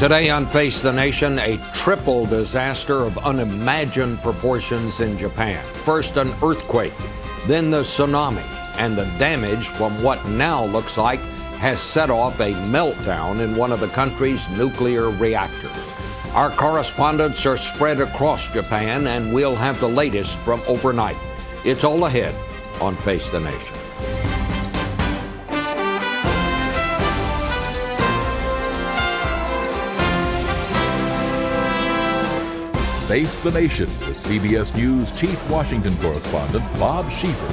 Today on Face the Nation, a triple disaster of unimagined proportions in Japan. First an earthquake, then the tsunami, and the damage from what now looks like has set off a meltdown in one of the country's nuclear reactors. Our correspondents are spread across Japan, and we'll have the latest from overnight. It's all ahead on Face the Nation. Face the Nation with CBS News Chief Washington Correspondent Bob Schiffer.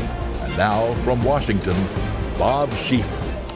And now from Washington, Bob Schiffer.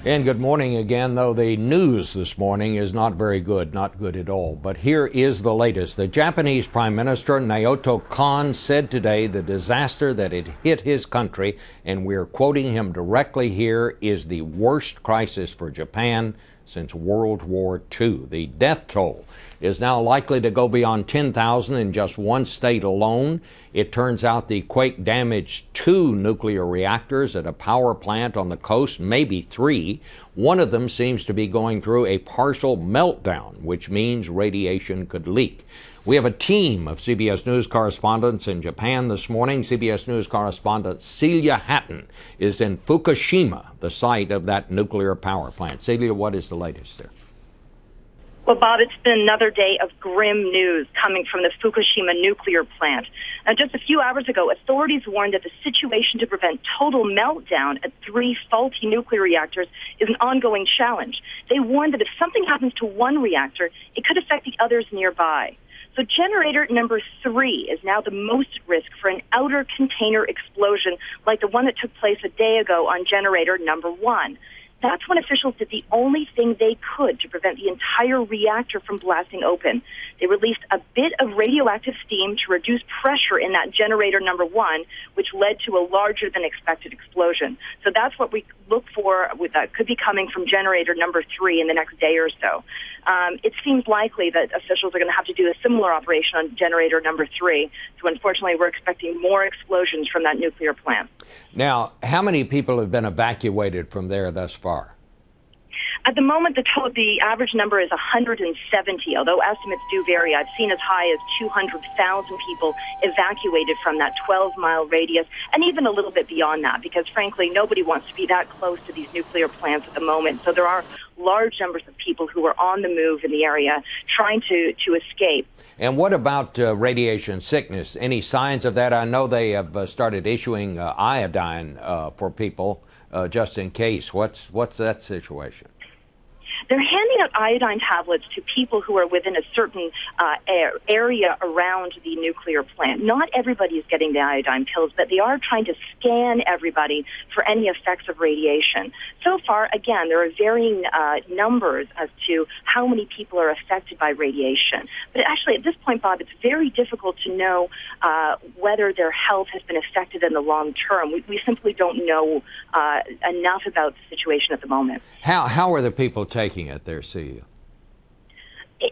And good morning again, though the news this morning is not very good, not good at all. But here is the latest. The Japanese Prime Minister Naoto Kan said today the disaster that had hit his country, and we're quoting him directly here, is the worst crisis for Japan since World War II. The death toll is now likely to go beyond 10,000 in just one state alone. It turns out the quake damaged 2 nuclear reactors at a power plant on the coast, maybe 3. One of them seems to be going through a partial meltdown, which means radiation could leak. We have a team of CBS News correspondents in Japan this morning. CBS News correspondent Celia Hatton is in Fukushima, the site of that nuclear power plant. Celia, what is the latest there? Well, Bob, it's been another day of grim news coming from the Fukushima nuclear plant. Now, just a few hours ago, authorities warned that the situation to prevent total meltdown at 3 faulty nuclear reactors is an ongoing challenge. They warned that if something happens to one reactor, it could affect the others nearby. So generator number 3 is now the most at risk for an outer container explosion like the one that took place a day ago on generator number 1. That's when officials did the only thing they could to prevent the entire reactor from blasting open. They released a bit of radioactive steam to reduce pressure in that generator number 1, which led to a larger than expected explosion. So that's what we look for that could be coming from generator number 3 in the next day or so. It seems likely that officials are going to have to do a similar operation on generator number 3. So unfortunately, we're expecting more explosions from that nuclear plant. Now, how many people have been evacuated from there thus far? At the moment, the average number is 170, although estimates do vary. I've seen as high as 200,000 people evacuated from that 12-mile radius, and even a little bit beyond that, because frankly, nobody wants to be that close to these nuclear plants at the moment. So there are large numbers of people who are on the move in the area trying to escape. And what about radiation sickness? Any signs of that? I know they have started issuing iodine for people just in case. What's that situation? They're handing out iodine tablets to people who are within a certain area around the nuclear plant. Not everybody is getting the iodine pills, but they are trying to scan everybody for any effects of radiation. So far, again, there are varying numbers as to how many people are affected by radiation. But actually, at this point, Bob, it's very difficult to know whether their health has been affected in the long term. We simply don't know enough about the situation at the moment. How are the people taking it there, Celia?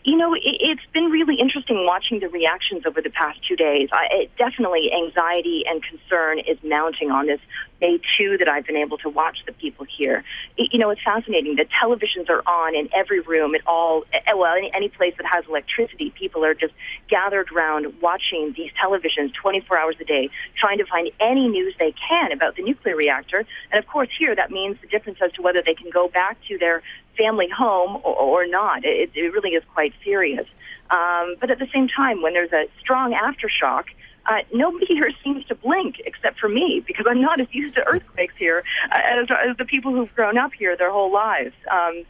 You know, it's been really interesting watching the reactions over the past 2 days. Definitely anxiety and concern is mounting on this day 2 that I've been able to watch the people here. You know, it's fascinating. The televisions are on in every room at all, well, any place that has electricity. People are just gathered around watching these televisions 24 hours a day, trying to find any news they can about the nuclear reactor. And of course here, that means the difference as to whether they can go back to their family home or not. It really is quite serious. But at the same time, when there's a strong aftershock, nobody here seems to blink except for me, because I'm not as used to earthquakes here as the people who've grown up here their whole lives.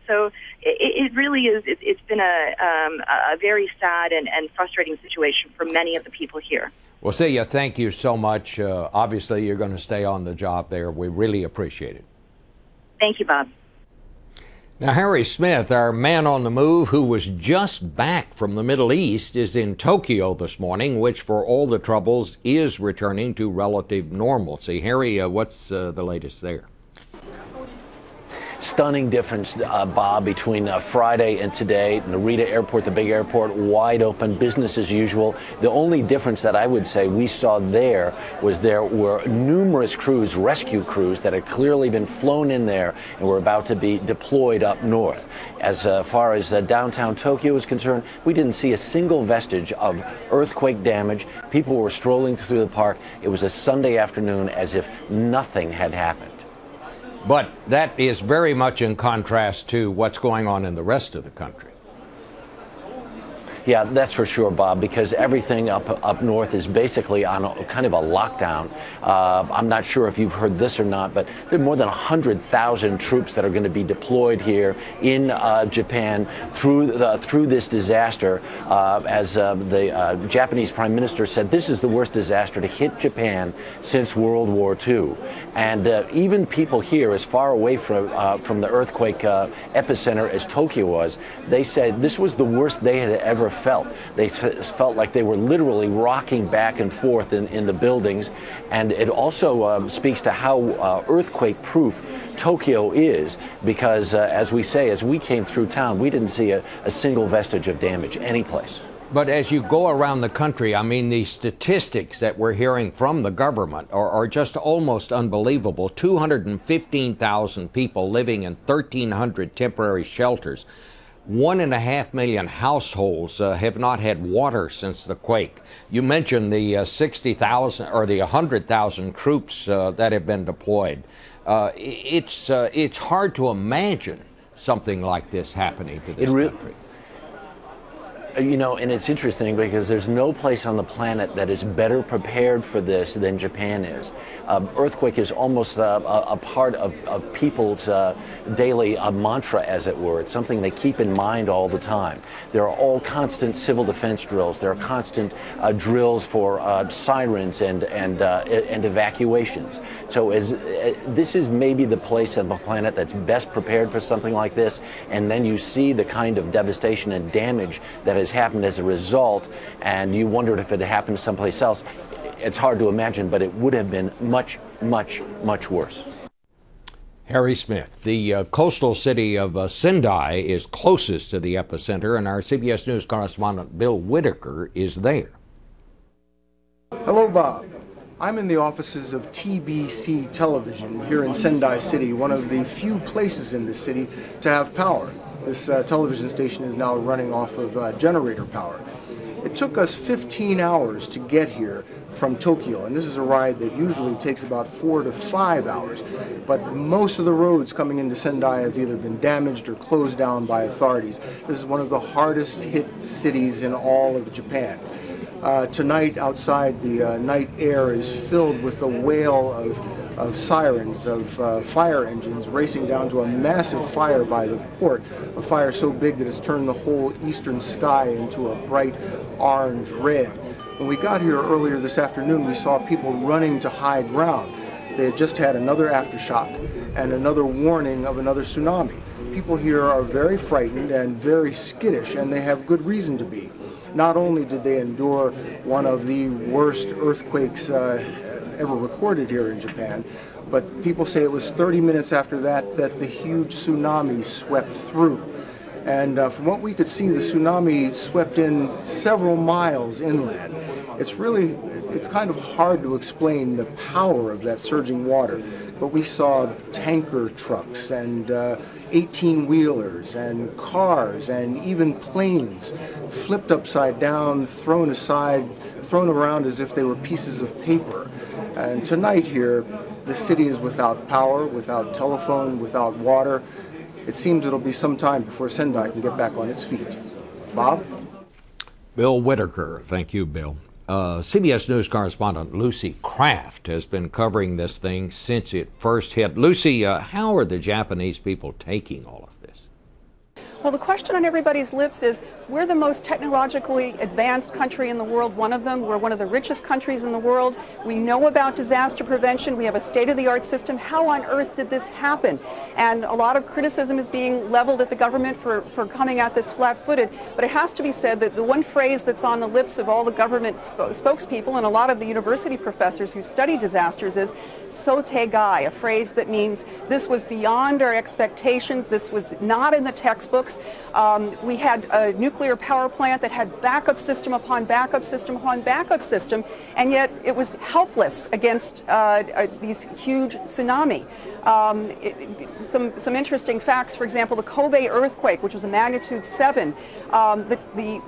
So it really is. It's been a very sad and frustrating situation for many of the people here. Well, Celia, thank you so much. Obviously, you're going to stay on the job there. We really appreciate it. Thank you, Bob. Now, Harry Smith, our man on the move who was just back from the Middle East, is in Tokyo this morning, which for all the troubles is returning to relative normalcy. Harry, what's the latest there? Stunning difference, Bob, between Friday and today. Narita Airport, the big airport, wide open, business as usual. The only difference that I would say we saw there were numerous crews, rescue crews, that had clearly been flown in there and were about to be deployed up north. As far as downtown Tokyo is concerned, we didn't see a single vestige of earthquake damage. People were strolling through the park. It was a Sunday afternoon as if nothing had happened. But that is very much in contrast to what's going on in the rest of the country. Yeah, that's for sure, Bob, because everything up north is basically on kind of a lockdown. I'm not sure if you've heard this or not, but there are more than 100,000 troops that are going to be deployed here in Japan through this disaster. As the Japanese Prime Minister said, this is the worst disaster to hit Japan since World War II. And even people here, as far away from the earthquake epicenter as Tokyo was, they said this was the worst they had ever felt. They felt like they were literally rocking back and forth in the buildings, and it also speaks to how earthquake-proof Tokyo is, because as we say, as we came through town, we didn't see a single vestige of damage anyplace. But as you go around the country, I mean, the statistics that we're hearing from the government are just almost unbelievable. 215,000 people living in 1,300 temporary shelters. 1.5 million households have not had water since the quake. You mentioned the 60,000 or the 100,000 troops that have been deployed. It's hard to imagine something like this happening to this country. You know, and it's interesting because there's no place on the planet that is better prepared for this than Japan is. Earthquake is almost a part of people's daily mantra, as it were. It's something they keep in mind all the time. There are all constant civil defense drills. There are constant drills for sirens and evacuations. So this is maybe the place on the planet that's best prepared for something like this, and then you see the kind of devastation and damage that has happened as a result, and you wondered if it had happened someplace else. It's hard to imagine, but it would have been much, much, much worse. Harry Smith, the coastal city of Sendai is closest to the epicenter, and our CBS News correspondent Bill Whitaker is there. Hello, Bob. I'm in the offices of TBC Television here in Sendai City, one of the few places in the city to have power. This television station is now running off of generator power. It took us 15 hours to get here from Tokyo, and this is a ride that usually takes about 4 to 5 hours. But most of the roads coming into Sendai have either been damaged or closed down by authorities. This is one of the hardest hit cities in all of Japan. Tonight, outside, the night air is filled with a wail of sirens, of fire engines racing down to a massive fire by the port, a fire so big that it's turned the whole eastern sky into a bright orange red. When we got here earlier this afternoon, we saw people running to high ground. They had just had another aftershock and another warning of another tsunami. People here are very frightened and very skittish, and they have good reason to be. Not only did they endure one of the worst earthquakes ever recorded here in Japan, but people say it was 30 minutes after that the huge tsunami swept through. And from what we could see, the tsunami swept in several miles inland. It's kind of hard to explain the power of that surging water, but we saw tanker trucks and 18-wheelers and cars and even planes flipped upside down, thrown around as if they were pieces of paper. And tonight here, the city is without power, without telephone, without water. It seems it'll be some time before Sendai can get back on its feet. Bob? Bill Whitaker. Thank you, Bill. CBS News correspondent Lucy Kraft has been covering this thing since it first hit. Lucy, how are the Japanese people taking all of this? Well, the question on everybody's lips is, we're the most technologically advanced country in the world, one of them. We're one of the richest countries in the world. We know about disaster prevention. We have a state-of-the-art system. How on earth did this happen? And a lot of criticism is being leveled at the government for coming at this flat-footed. But it has to be said that the one phrase that's on the lips of all the government spokespeople and a lot of the university professors who study disasters is "sote guy," a phrase that means this was beyond our expectations, this was not in the textbooks. We had a nuclear power plant that had backup system upon backup system upon backup system, and yet it was helpless against these huge tsunami. Some interesting facts, for example, the Kobe earthquake, which was a magnitude 7,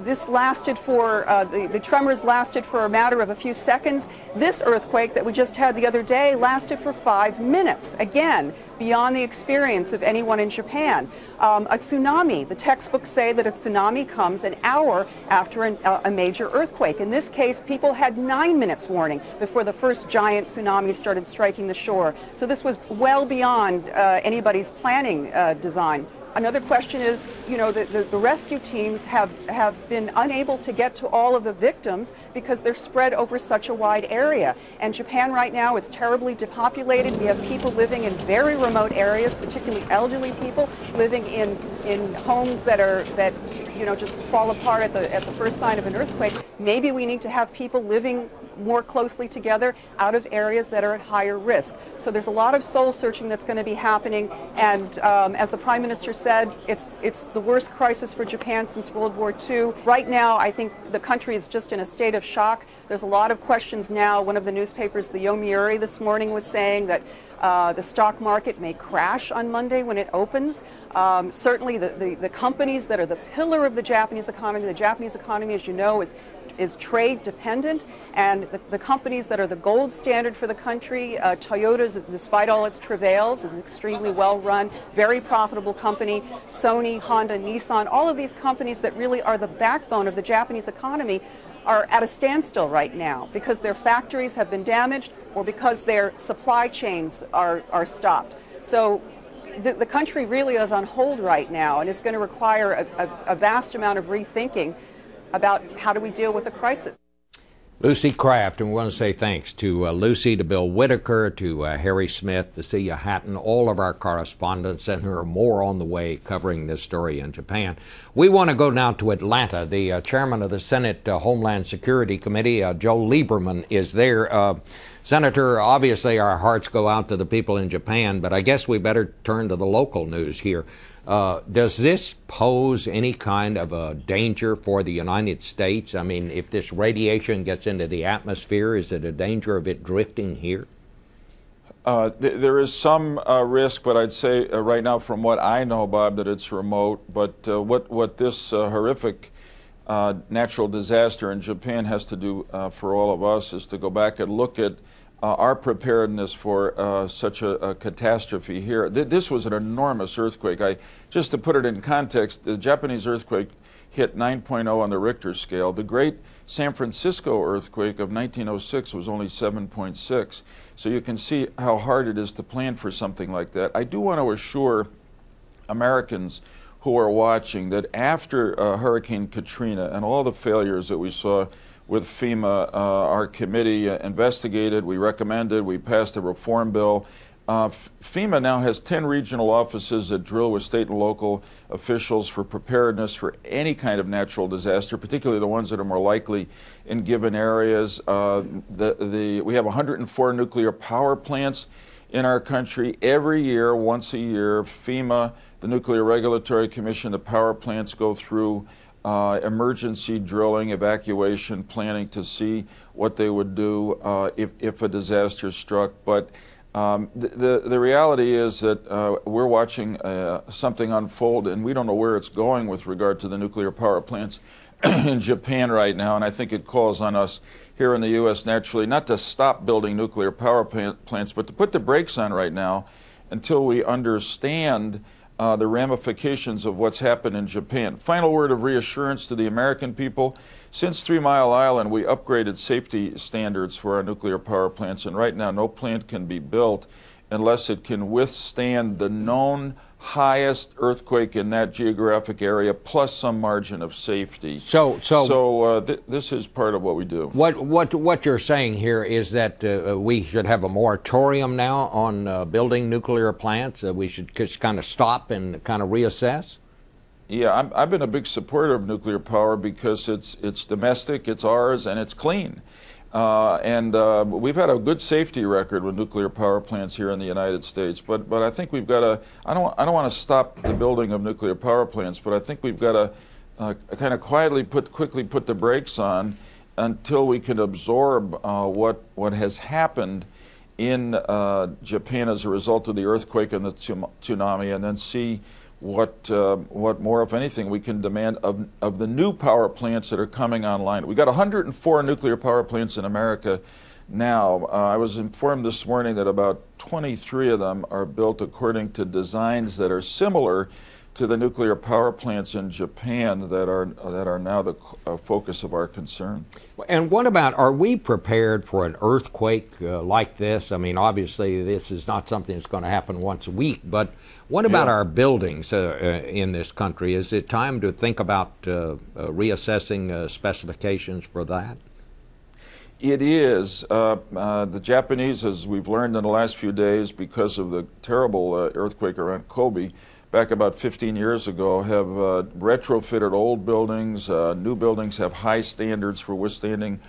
this lasted for, the tremors lasted for a matter of a few seconds. This earthquake that we just had the other day lasted for 5 minutes. Again, beyond the experience of anyone in Japan. A tsunami, the textbooks say that a tsunami comes an hour after a major earthquake. In this case, people had 9 minutes warning before the first giant tsunami started striking the shore. So this was well beyond anybody's planning design. Another question is, you know, the rescue teams have been unable to get to all of the victims because they're spread over such a wide area. And Japan right now is terribly depopulated. We have people living in very remote areas, particularly elderly people living in homes that you know, just fall apart at the first sign of an earthquake. Maybe we need to have people living more closely together out of areas that are at higher risk. So there's a lot of soul searching that's going to be happening, and as the Prime Minister said, it's the worst crisis for Japan since World War II. Right now, I think the country is just in a state of shock. There's a lot of questions now. One of the newspapers, the Yomiuri, this morning was saying that the stock market may crash on Monday when it opens. Certainly the companies that are the pillar of the Japanese economy, as you know, is trade dependent, and the companies that are the gold standard for the country, Toyota, despite all its travails, is extremely well run, very profitable company. Sony, Honda, Nissan, all of these companies that really are the backbone of the Japanese economy are at a standstill right now because their factories have been damaged or because their supply chains are stopped. So the country really is on hold right now, and it's going to require a vast amount of rethinking about how do we deal with the crisis. Lucy Kraft, and we want to say thanks to Lucy, to Bill Whitaker, to Harry Smith, to Celia Hatton, all of our correspondents, and there are more on the way covering this story in Japan. We want to go now to Atlanta. The chairman of the Senate Homeland Security Committee, Joe Lieberman, is there. Senator, obviously our hearts go out to the people in Japan, but I guess we better turn to the local news here. Does this pose any kind of a danger for the United States? I mean, if this radiation gets into the atmosphere, is it a danger of it drifting here? There is some risk, but I'd say right now, from what I know, Bob, that it's remote. But what this horrific natural disaster in Japan has to do for all of us is to go back and look at our preparedness for such a catastrophe here. This was an enormous earthquake. Just to put it in context, the Japanese earthquake hit 9.0 on the Richter scale. The great San Francisco earthquake of 1906 was only 7.6. So you can see how hard it is to plan for something like that. I do want to assure Americans who are watching that after Hurricane Katrina and all the failures that we saw with FEMA, our committee investigated, we recommended, we passed a reform bill. FEMA now has 10 regional offices that drill with state and local officials for preparedness for any kind of natural disaster, particularly the ones that are more likely in given areas. We have 104 nuclear power plants in our country. Every year, once a year, FEMA, the Nuclear Regulatory Commission, the power plants go through emergency drilling, evacuation planning to see what they would do if a disaster struck. But the reality is that we're watching something unfold, and we don't know where it's going with regard to the nuclear power plants in Japan right now. And I think it calls on us here in the U.S. naturally not to stop building nuclear power plants, but to put the brakes on right now until we understand the ramifications of what's happened in Japan. Final word of reassurance to the American people. Since 3 Mile Island, we upgraded safety standards for our nuclear power plants, and right now no plant can be built unless it can withstand the known highest earthquake in that geographic area, plus some margin of safety. This is part of what we do. What you're saying here is that we should have a moratorium now on building nuclear plants. We should just kind of stop and kind of reassess. Yeah, I've been a big supporter of nuclear power because it's domestic, it's ours, and it's clean. We've had a good safety record with nuclear power plants here in the United States, but I think we've got to, I don't want to stop the building of nuclear power plants, but I think we've got to kind of quickly put the brakes on until we can absorb what has happened in Japan as a result of the earthquake and the tsunami, and then see what more, if anything, we can demand of the new power plants that are coming online. We've got 104 nuclear power plants in America now. I was informed this morning that about 23 of them are built according to designs that are similar to the nuclear power plants in Japan that are now the focus of our concern. And what about, are we prepared for an earthquake like this? I mean, obviously this is not something that's going to happen once a week, but what about our buildings in this country? Is it time to think about reassessing specifications for that? It is. The Japanese, as we've learned in the last few days, because of the terrible earthquake around Kobe, back about 15 years ago, have retrofitted old buildings. New buildings have high standards for withstanding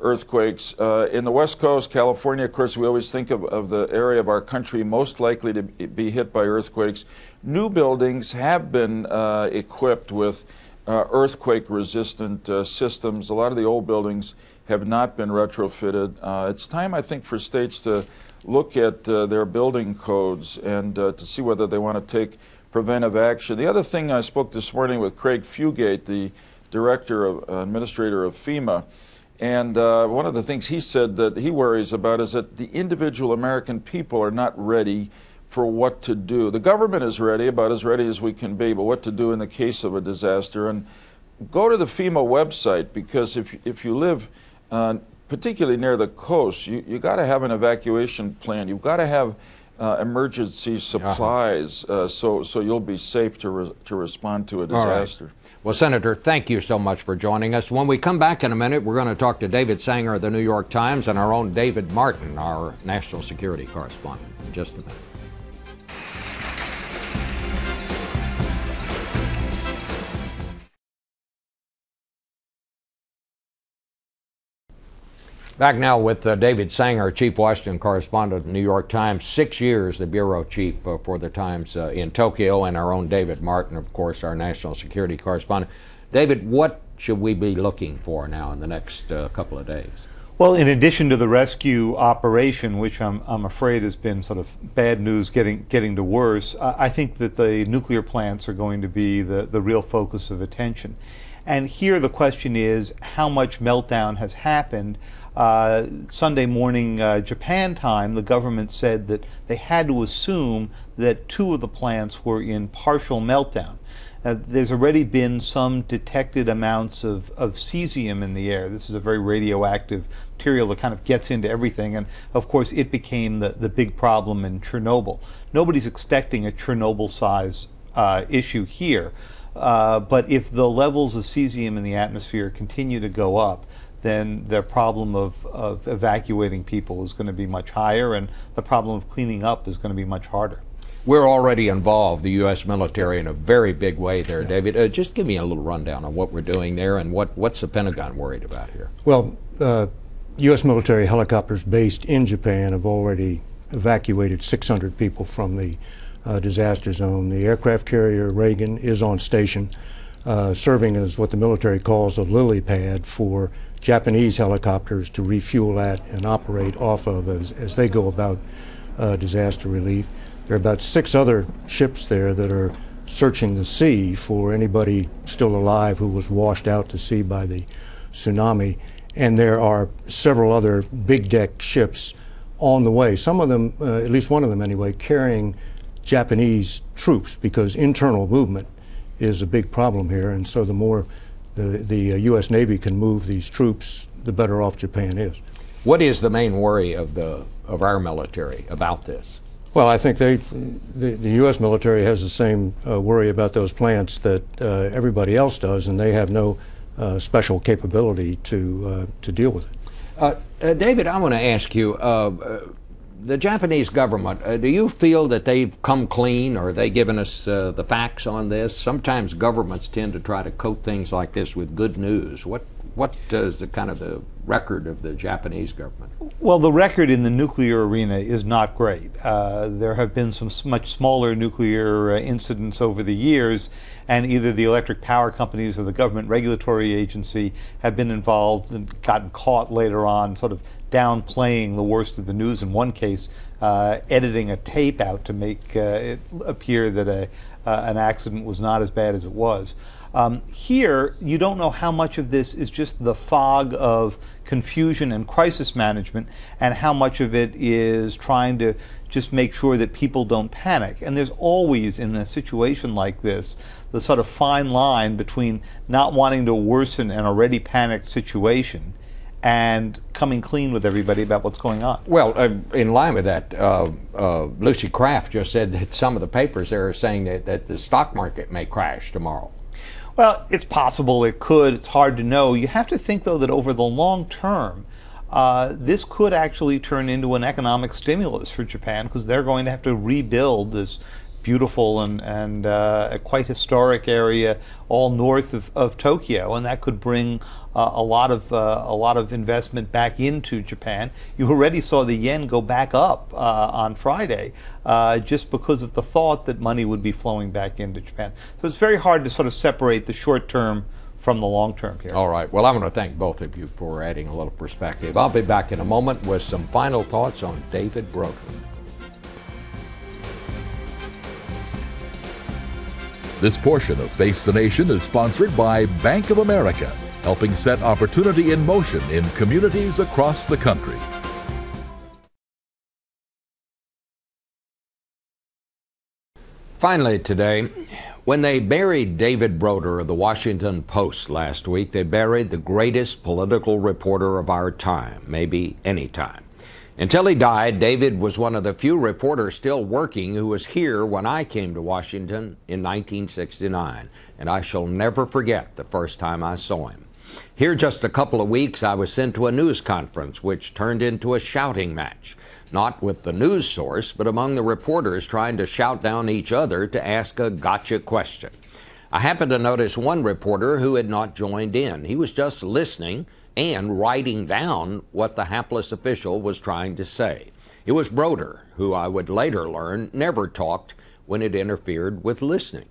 earthquakes. In the West Coast, California, of course, we always think of the area of our country most likely to be hit by earthquakes. New buildings have been equipped with earthquake-resistant systems. A lot of the old buildings have not been retrofitted. It's time, I think, for states to look at their building codes and to see whether they want to take preventive action. The other thing, I spoke this morning with Craig Fugate, the administrator of FEMA, and one of the things he said that he worries about is that the individual American people are not ready for what to do. The government is ready, about as ready as we can be, but what to do in the case of a disaster. And go to the FEMA website, because if you live particularly near the coast, you got to have an evacuation plan. You've got to have emergency supplies so you'll be safe to respond to a disaster. Right. Well, Senator, thank you so much for joining us. When we come back in a minute, we're going to talk to David Sanger of the New York Times and our own David Martin, our national security correspondent, in just a minute. Back now with David Sanger, Chief Washington Correspondent of the New York Times. 6 years the Bureau Chief for the Times in Tokyo, and our own David Martin, of course, our National Security Correspondent. David, what should we be looking for now in the next couple of days? Well, in addition to the rescue operation, which I'm afraid has been sort of bad news getting to worse, I think that the nuclear plants are going to be the real focus of attention. And here the question is, how much meltdown has happened? Sunday morning Japan time, the government said that they had to assume that 2 of the plants were in partial meltdown. There's already been some detected amounts of cesium in the air. This is a very radioactive material that kind of gets into everything, and of course it became the big problem in Chernobyl. Nobody's expecting a Chernobyl-size issue here, but if the levels of cesium in the atmosphere continue to go up, then the problem of evacuating people is going to be much higher, and the problem of cleaning up is going to be much harder. We're already involved, the U.S. military, in a very big way there, David. Just give me a little rundown on what we're doing there and what's the Pentagon worried about here? Well, U.S. military helicopters based in Japan have already evacuated 600 people from the disaster zone. The aircraft carrier Reagan is on station, serving as what the military calls a lily pad for Japanese helicopters to refuel at and operate off of as they go about disaster relief. There are about 6 other ships there that are searching the sea for anybody still alive who was washed out to sea by the tsunami. And there are several other big deck ships on the way, some of them, at least one of them anyway, carrying Japanese troops, because internal movement is a big problem here. And so the more the U.S. Navy can move these troops, the better off Japan is. What is the main worry of our military about this? Well, I think the U.S. military has the same worry about those plants that everybody else does, and they have no special capability to deal with it. David, I want to ask you, the Japanese government, do you feel that they've come clean, or are they giving us the facts on this? Sometimes governments tend to try to coat things like this with good news. What is the kind of the record of the Japanese government? Well, the record in the nuclear arena is not great. There have been some much smaller nuclear incidents over the years, and either the electric power companies or the government regulatory agency have been involved and gotten caught later on sort of downplaying the worst of the news. In one case, editing a tape out to make it appear that an accident was not as bad as it was. Here, you don't know how much of this is just the fog of confusion and crisis management, and how much of it is trying to just make sure that people don't panic. And there's always, in a situation like this, the sort of fine line between not wanting to worsen an already panicked situation and coming clean with everybody about what's going on. Well, in line with that, Lucy Kraft just said that some of the papers there are saying that the stock market may crash tomorrow. Well, it's possible it could. It's hard to know. You have to think, though, that over the long term, this could actually turn into an economic stimulus for Japan, because they're going to have to rebuild this beautiful and a quite historic area all north of Tokyo, and that could bring a lot of investment back into Japan. You already saw the yen go back up on Friday, just because of the thought that money would be flowing back into Japan. So it's very hard to sort of separate the short term from the long term here. All right. Well, I want to thank both of you for adding a little perspective. I'll be back in a moment with some final thoughts on David Broder. This portion of Face the Nation is sponsored by Bank of America, helping set opportunity in motion in communities across the country. Finally today, when they buried David Broder of the Washington Post last week, they buried the greatest political reporter of our time, maybe any time. Until he died, David was one of the few reporters still working who was here when I came to Washington in 1969, and I shall never forget the first time I saw him. Here just a couple of weeks, I was sent to a news conference which turned into a shouting match, not with the news source, but among the reporters trying to shout down each other to ask a gotcha question. I happened to notice one reporter who had not joined in. He was just listening and writing down what the hapless official was trying to say. It was Broder, who I would later learn never talked when it interfered with listening.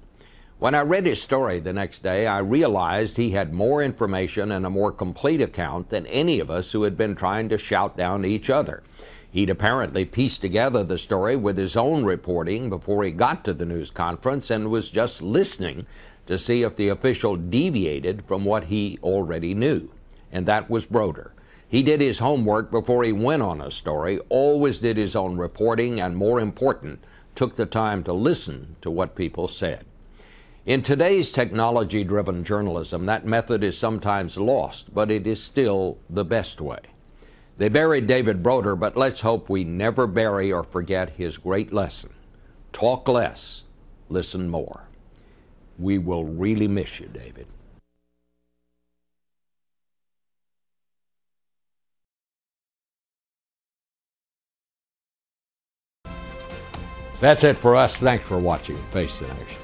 When I read his story the next day, I realized he had more information and a more complete account than any of us who had been trying to shout down each other. He'd apparently pieced together the story with his own reporting before he got to the news conference, and was just listening to see if the official deviated from what he already knew. And that was Broder. He did his homework before he went on a story, always did his own reporting, and more important, took the time to listen to what people said. In today's technology-driven journalism, that method is sometimes lost, but it is still the best way. They buried David Broder, but let's hope we never bury or forget his great lesson. Talk less, listen more. We will really miss you, David. That's it for us. Thanks for watching Face the Nation.